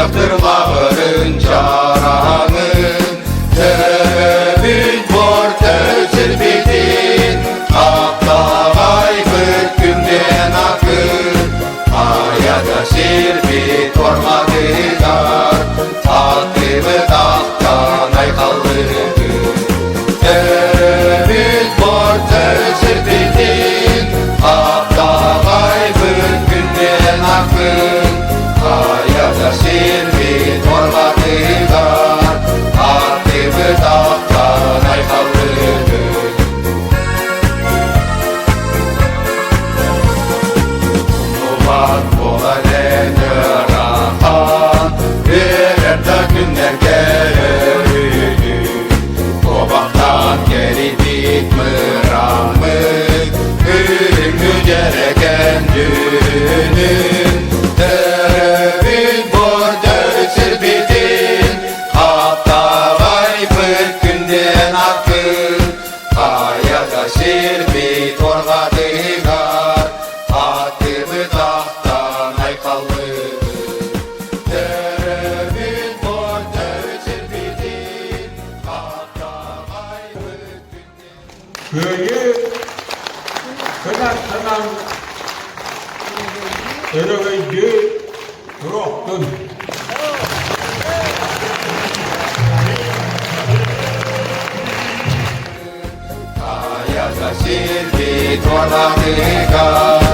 Çaktırmağın çaranı Tövüt vor tövsür bitin Akta aybık günden akır Ayada şirbit ormadılar Akıbı dağdan aykallıdır Tövüt vor tövsür bitin Akta aybık günden akır Ayada şirbit ormadılar Akıbı dağdan aykallıdır Ulan boğalenir ahan Birerde günler gelir Kobaktan geri bitmir ahmık Ürünlü gereken dünün Terevit border sirbitin Hatta ayfık günden akır Ayada şirbit orgadılar Akıbı dağdan aykallıdır Terevit border sirbitin Hatta ayfık günden Köyü kınatlanan Örüğüydü Ruhtun Ayada şirbit orgadılar